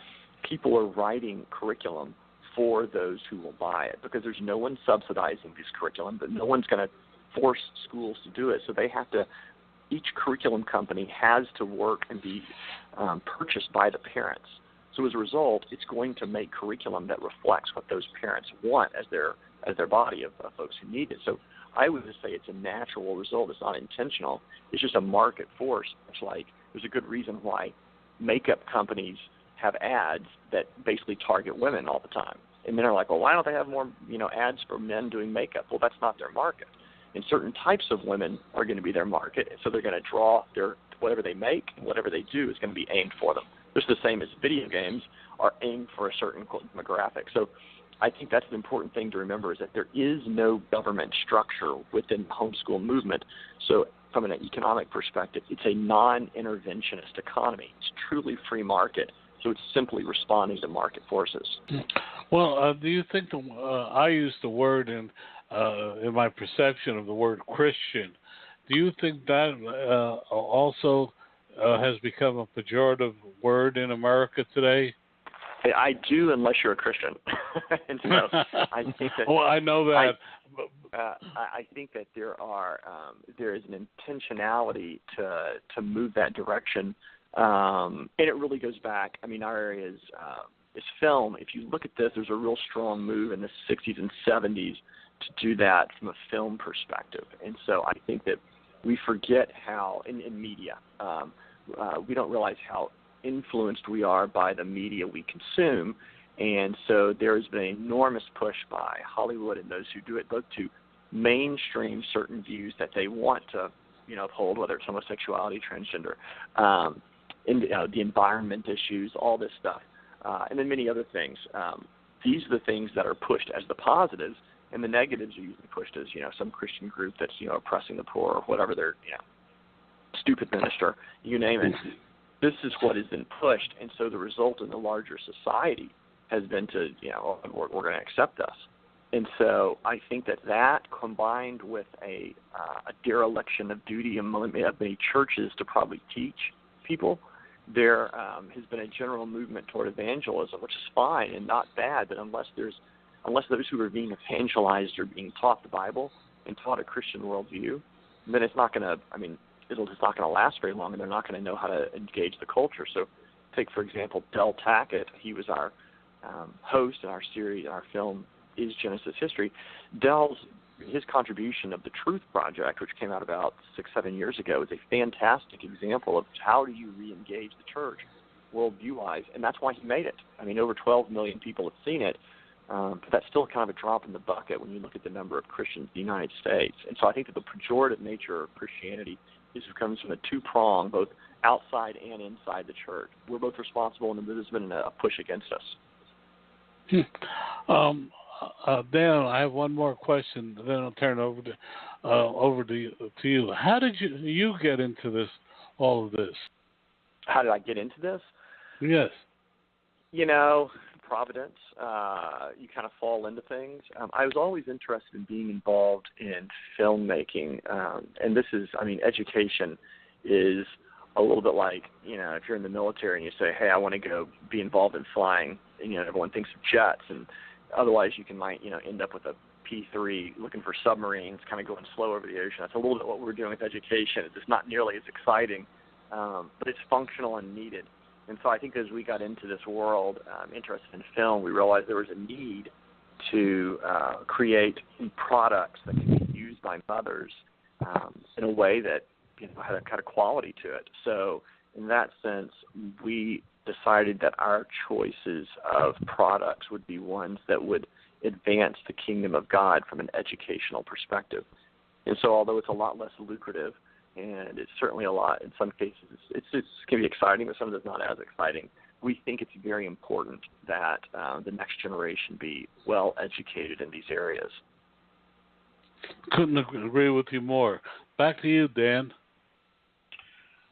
people are writing curriculum for those who will buy it, because there's no one subsidizing this curriculum, but no one's going to force schools to do it. So they have to, each curriculum company has to work and be purchased by the parents. So as a result, it's going to make curriculum that reflects what those parents want as their body of folks who need it. So I would just say it's a natural result. It's not intentional. It's just a market force. It's like there's a good reason why makeup companies have ads that basically target women all the time. And men are like, well, why don't they have more, ads for men doing makeup? Well, that's not their market. And certain types of women are going to be their market, and so they're going to draw whatever they make and whatever they do is going to be aimed for them. Just the same as video games are aimed for a certain demographic. So I think that's an important thing to remember, is that there is no government structure within the homeschool movement. So from an economic perspective, it's a non-interventionist economy. It's truly free market. So it's simply responding to market forces. Well, do you think I use the word in my perception of the word Christian? Do you think that also has become a pejorative word in America today? I do, unless you're a Christian. And so I think that. Well, I know that. I think that there is an intentionality to move that direction, and it really goes back. Our area is film. If you look at this, there's a real strong move in the 60s and 70s to do that from a film perspective. And so I think that we forget how, in media, we don't realize how influenced we are by the media we consume. And so there's been an enormous push by Hollywood and those who do it, both to mainstream certain views that they want to, uphold, whether it's homosexuality, transgender, the environment issues, all this stuff, and then many other things. These are the things that are pushed as the positives, and the negatives are usually pushed as, some Christian group that's, oppressing the poor or whatever their, stupid minister, you name it. This is what has been pushed, and so the result in the larger society has been to, we're going to accept us. And so I think that combined with a dereliction of duty of many churches to probably teach people, there has been a general movement toward evangelism, which is fine and not bad, but unless those who are being evangelized are being taught the Bible and taught a Christian worldview, then it's not going to, it's not going to last very long, and they're not going to know how to engage the culture. So take, for example, Del Tackett. He was our host in our series, our film, Is Genesis History? His contribution of the Truth Project, which came out about 6-7 years ago, is a fantastic example of how do you re-engage the church worldview-wise, and that's why he made it. Over 12 million people have seen it, but that's still kind of a drop in the bucket when you look at the number of Christians in the United States. And so I think that the pejorative nature of Christianity comes from a two-prong, both outside and inside the church. We're both responsible, and there's been a push against us. Dan, I have one more question, then I'll turn it over to you. How did you get into all of this? How did I get into this? Yes. providence. You kind of fall into things. I was always interested in being involved in filmmaking, and this is, I mean, education is a little bit like, you know, if you're in the military and you say, hey, I want to go be involved in flying, and, you know, everyone thinks of jets, and otherwise you might, you know, end up with a P3 looking for submarines, kind of going slow over the ocean. That's a little bit what we're doing with education. It's just not nearly as exciting, but it's functional and needed. And so I think as we got into this world, interested in film, we realized there was a need to create products that could be used by mothers in a way that, you know, had a kind of quality to it. So in that sense, we decided that our choices of products would be ones that would advance the kingdom of God from an educational perspective. And so although it's a lot less lucrative, and it's certainly a lot, in some cases, it's can be exciting, but some of it's not as exciting. We think it's very important that the next generation be well educated in these areas. Couldn't agree with you more. Back to you, Dan.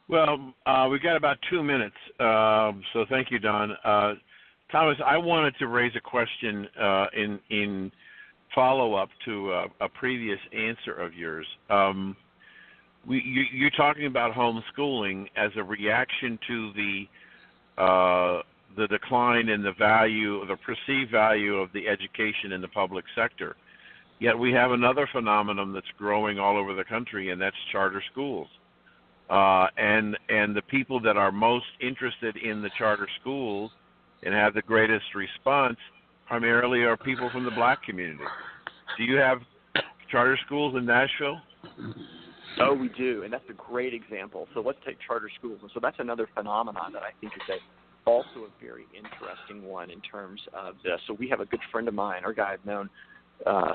Well, we've got about 2 minutes, so thank you, Don. Thomas, I wanted to raise a question in follow-up to a previous answer of yours. You're talking about homeschooling as a reaction to the decline in the value, the perceived value of the education in the public sector. Yet we have another phenomenon that's growing all over the country, and that's charter schools. And the people that are most interested in the charter schools and have the greatest response primarily are people from the black community. Do you have charter schools in Nashville? Oh, we do, and that's a great example. So let's take charter schools. And so that's another phenomenon that I think is also a very interesting one in terms of this. So we have a good friend of mine, our guy I've known,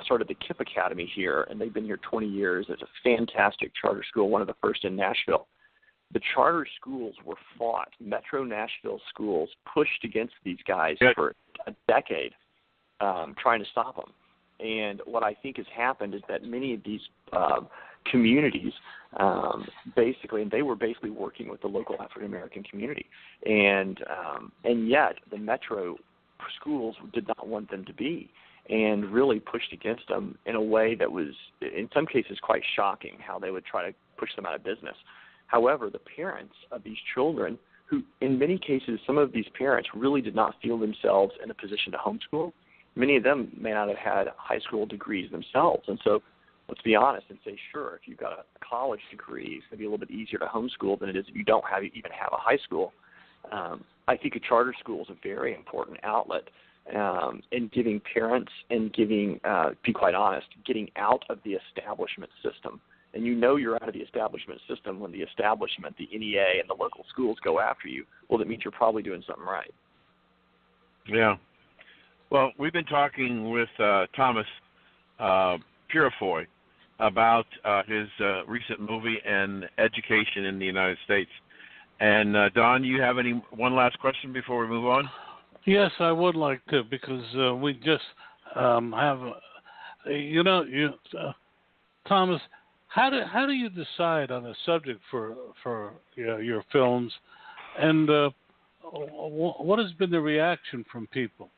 started the KIPP Academy here, and they've been here 20 years. It's a fantastic charter school, one of the first in Nashville. The charter schools were fought. Metro Nashville schools pushed against these guys for a decade, trying to stop them. And what I think has happened is that many of these communities, basically, and they were basically working with the local African American community, and yet the Metro schools did not want them to be, and really pushed against them in a way that was, in some cases, quite shocking. How they would try to push them out of business. However, the parents of these children, who in many cases, some of these parents really did not feel themselves in a position to homeschool. Many of them may not have had high school degrees themselves. And so let's be honest and say, sure, if you've got a college degree, it's going to be a little bit easier to homeschool than it is if you don't even have a high school. I think a charter school is a very important outlet in giving parents and giving, be quite honest, getting out of the establishment system. And you know you're out of the establishment system when the establishment, the NEA, and the local schools go after you. Well, that means you're probably doing something right. Yeah. Well, we've been talking with Thomas Purifoy about his recent movie and education in the United States. And Don, you have one last question before we move on? Yes, I would like to, because we just have, Thomas, how do you decide on a subject for your films, and what has been the reaction from people?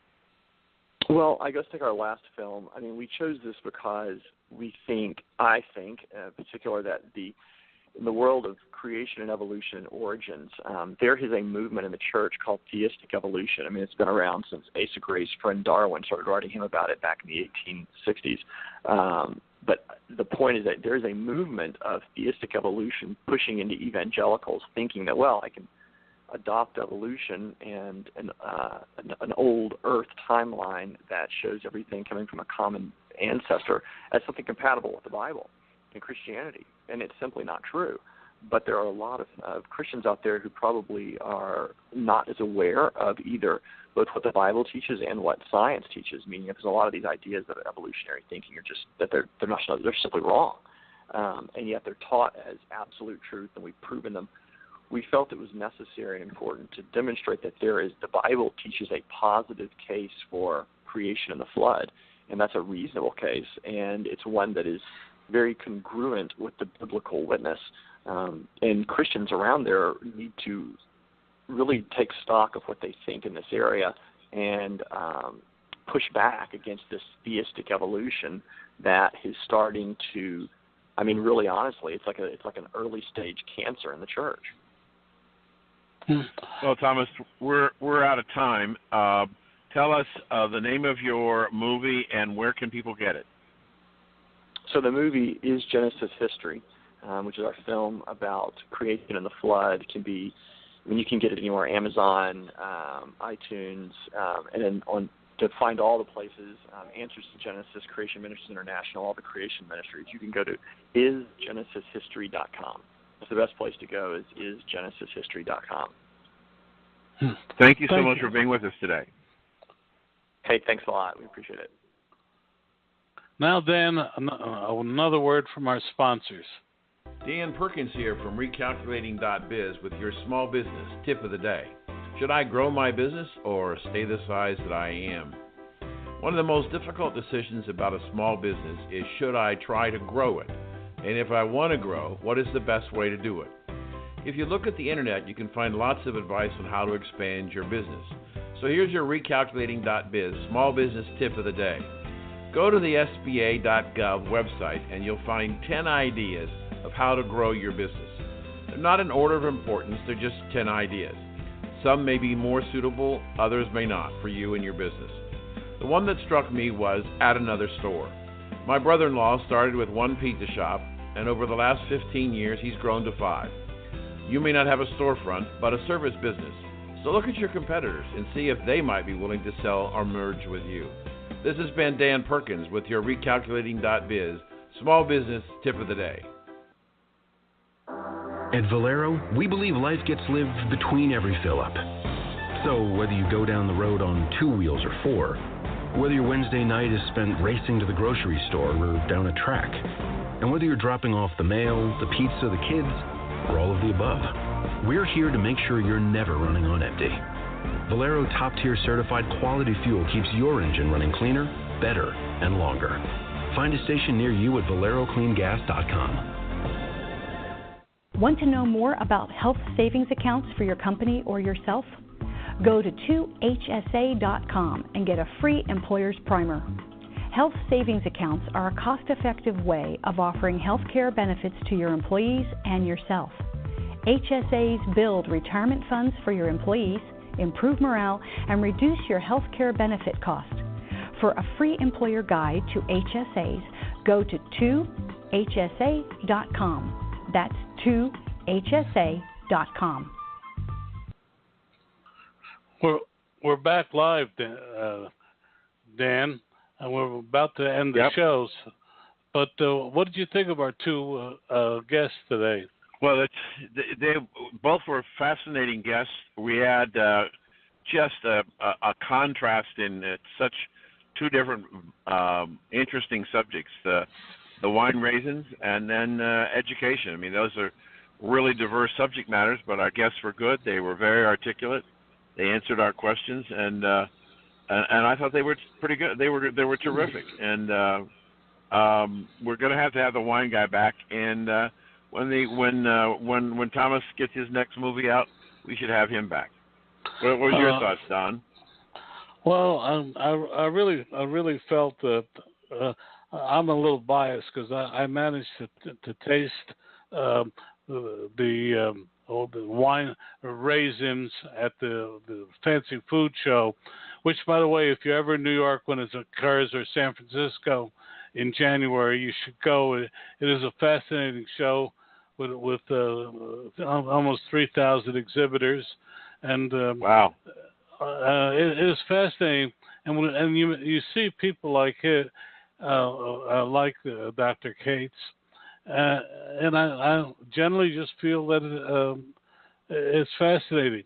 Well, I guess take our last film. I mean, we chose this because I think, in particular, that in the world of creation and evolution and origins, there is a movement in the church called theistic evolution. I mean, it's been around since Asa Gray's friend Darwin started writing him about it back in the 1860s. But the point is that there is a movement of theistic evolution pushing into evangelicals, thinking that, well, I can adopt evolution and an old Earth timeline that shows everything coming from a common ancestor as something compatible with the Bible and Christianity. And it's simply not true. But there are a lot of Christians out there who probably are not as aware of either both what the Bible teaches and what science teaches, meaning there's a lot of these ideas of evolutionary thinking are just that they're simply wrong. And yet they're taught as absolute truth, and we've proven them. We felt it was necessary and important to demonstrate that the Bible teaches a positive case for creation and the flood, and that's a reasonable case, and it's one that is very congruent with the biblical witness. And Christians around there need to really take stock of what they think in this area and push back against this theistic evolution that is starting to, I mean, really honestly, it's like an early stage cancer in the church. Well, Thomas, we're out of time. Tell us the name of your movie and where can people get it? So the movie is Genesis History, which is our film about creation and the flood. It can be, I mean, you can get it anywhere, Amazon, iTunes, and then to find all the places, Answers to Genesis, Creation Ministries International, all the creation ministries, you can go to isgenesishistory.com. That's the best place to go is isgenesishistory.com. Thank you so much for being with us today. Hey, thanks a lot. We appreciate it. Now, Dan, another word from our sponsors. Dan Perkins here from recalculating.biz with your small business tip of the day. Should I grow my business or stay the size that I am? One of the most difficult decisions about a small business is, should I try to grow it? And if I want to grow, what is the best way to do it? If you look at the internet, you can find lots of advice on how to expand your business. So here's your recalculating.biz small business tip of the day. Go to the SBA.gov website and you'll find 10 ideas of how to grow your business. They're not in order of importance, they're just 10 ideas. Some may be more suitable, others may not for you and your business. The one that struck me was add another store. My brother-in-law started with one pizza shop, and over the last 15 years he's grown to 5. You may not have a storefront, but a service business. So look at your competitors and see if they might be willing to sell or merge with you. This has been Dan Perkins with your recalculating.biz small business tip of the day. At Valero, we believe life gets lived between every fill-up. So whether you go down the road on 2 wheels or 4, whether your Wednesday night is spent racing to the grocery store or down a track, and whether you're dropping off the mail, the pizza, the kids, or all of the above, we're here to make sure you're never running on empty. Valero top-tier certified quality fuel keeps your engine running cleaner, better, and longer. Find a station near you at valerocleangas.com. Want to know more about health savings accounts for your company or yourself? Go to 2hsa.com and get a free employer's primer. Health savings accounts are a cost-effective way of offering health care benefits to your employees and yourself. HSAs build retirement funds for your employees, improve morale, and reduce your health care benefit cost. For a free employer guide to HSAs, go to 2hsa.com. That's 2hsa.com. We're back live, Dan, and we're about to end the shows. But what did you think of our 2 guests today? Well, they both were fascinating guests. We had just a contrast in such 2 different interesting subjects, the Wine RayZyns and then education. I mean, those are really diverse subject matters, but our guests were good. They were very articulate. They answered our questions, and I thought they were pretty good. They were terrific, and we're going to have the wine guy back. And when Thomas gets his next movie out, we should have him back. What was your thoughts, Don? Well, I really felt that I'm a little biased because I managed to taste the Wine RayZyns at the fancy food show, which, by the way, if you're ever in New York when it occurs, or San Francisco in January, you should go. It is a fascinating show with almost 3,000 exhibitors, and wow, it is fascinating. And you see people like Dr. Cates. And I generally just feel that it's fascinating.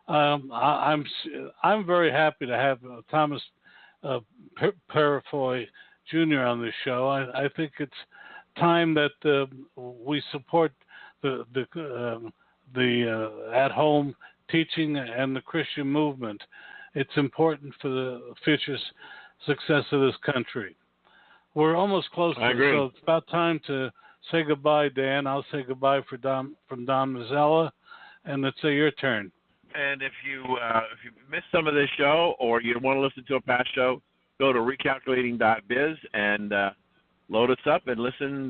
I'm very happy to have Thomas Purifoy Jr. on the show. I think it's time that we support the at-home teaching and the Christian movement. It's important for the future success of this country. We're almost close to it, so it's about time to say goodbye, Dan. I'll say goodbye from Don Mazzella, and let's say your turn. And if you missed some of this show or you want to listen to a past show, go to recalculating.biz and load us up and listen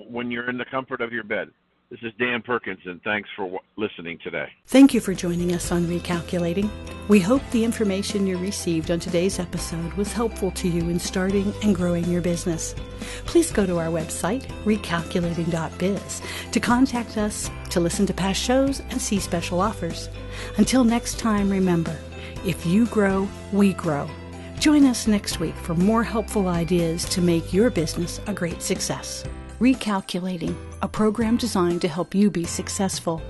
when you're in the comfort of your bed. This is Dan Perkins, and thanks for listening today. Thank you for joining us on Recalculating. We hope the information you received on today's episode was helpful to you in starting and growing your business. Please go to our website, recalculating.biz, to contact us, to listen to past shows, and see special offers. Until next time, remember, if you grow, we grow. Join us next week for more helpful ideas to make your business a great success. Recalculating, a program designed to help you be successful.